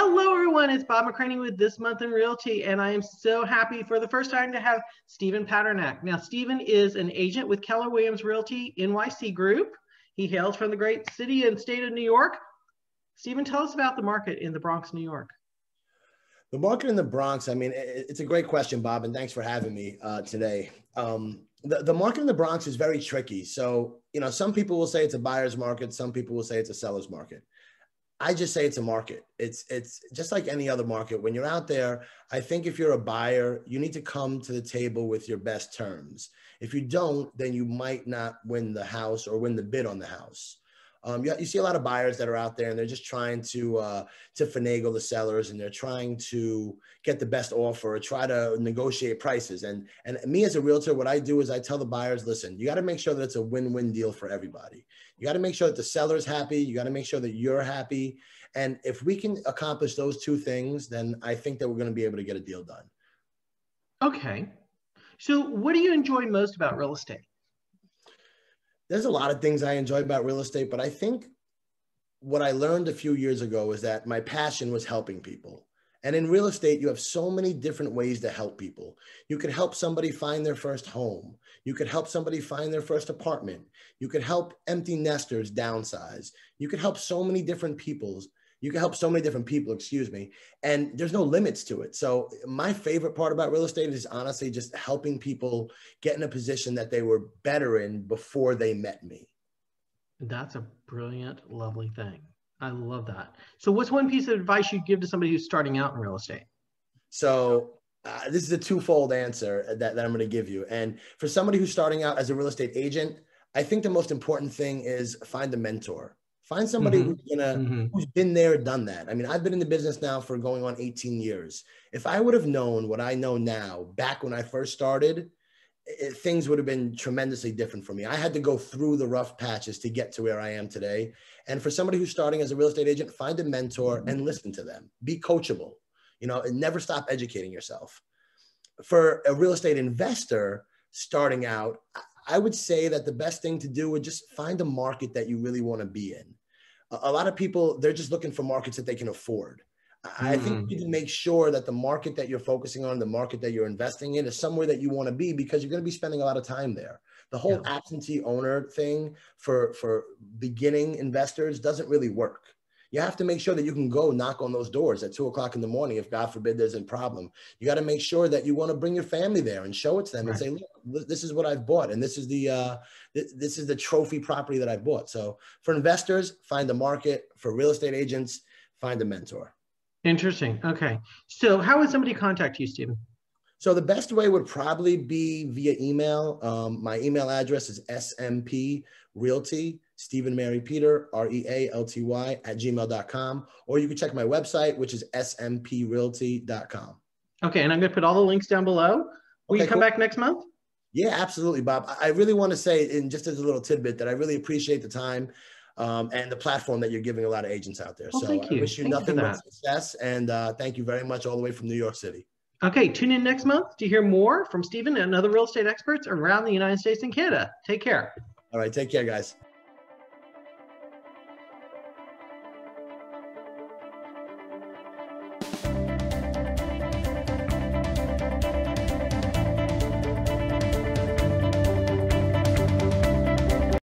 Hello, everyone. It's Bob McCraney with This Month in Realty, and I am so happy for the first time to have Steven Padernacht. Now, Steven is an agent with Keller Williams Realty NYC Group. He hails from the great city and state of New York. Steven, tell us about the market in the Bronx, New York. The market in the Bronx, I mean, it's a great question, Bob, and thanks for having me today. The market in the Bronx is very tricky. So, some people will say it's a buyer's market. Some people will say it's a seller's market. I just say it's a market. It's just like any other market. When you're out there, I think if you're a buyer, you need to come to the table with your best terms. If you don't, then you might not win the house or win the bid on the house. You see a lot of buyers that are out there and they're just trying to finagle the sellers, and they're trying to get the best offer or try to negotiate prices. And me as a realtor, what I do is I tell the buyers, listen, you got to make sure that it's a win-win deal for everybody. You got to make sure that the seller's happy. You got to make sure that you're happy. And if we can accomplish those two things, then I think that we're going to be able to get a deal done. Okay. So what do you enjoy most about real estate? There's a lot of things I enjoy about real estate, but I think what I learned a few years ago is that my passion was helping people. And in real estate, you have so many different ways to help people. You could help somebody find their first home. You could help somebody find their first apartment. You could help empty nesters downsize. You could help so many different people. And there's no limits to it. So my favorite part about real estate is honestly just helping people get in a position that they were better in before they met me. That's a brilliant, lovely thing. I love that. So what's one piece of advice you'd give to somebody who's starting out in real estate? So this is a twofold answer that I'm going to give you. And for somebody who's starting out as a real estate agent, I think the most important thing is find a mentor. Find somebody who's been there, done that. I mean, I've been in the business now for going on 18 years. If I would have known what I know now back when I first started, things would have been tremendously different for me. I had to go through the rough patches to get to where I am today. And for somebody who's starting as a real estate agent, find a mentor and listen to them. Be coachable, and never stop educating yourself. For a real estate investor starting out, I would say that the best thing to do would just find a market that you really want to be in. A lot of people, they're just looking for markets that they can afford. I think you need to make sure that the market that you're focusing on, the market that you're investing in, is somewhere that you want to be, because you're going to be spending a lot of time there. The whole absentee owner thing for beginning investors doesn't really work. You have to make sure that you can go knock on those doors at 2 o'clock in the morning if, God forbid, there's a problem. You got to make sure that you want to bring your family there and show it to them and say, look, this is what I've bought, and this is the trophy property that I've bought. So for investors, find a market. For real estate agents, find a mentor. Interesting. Okay. So how would somebody contact you, Steven? So the best way would probably be via email. My email address is smprealty, Stephen Mary Peter, REALTY @gmail.com. Or you can check my website, which is smprealty.com. Okay, and I'm going to put all the links down below. Will you come back next month? Yeah, absolutely, Bob. I really want to say, and just as a little tidbit, that I really appreciate the time and the platform that you're giving a lot of agents out there. Well, thank you. I wish you nothing but success, and thank you very much all the way from New York City. Okay, tune in next month to hear more from Steven and other real estate experts around the United States and Canada. Take care. All right, take care, guys.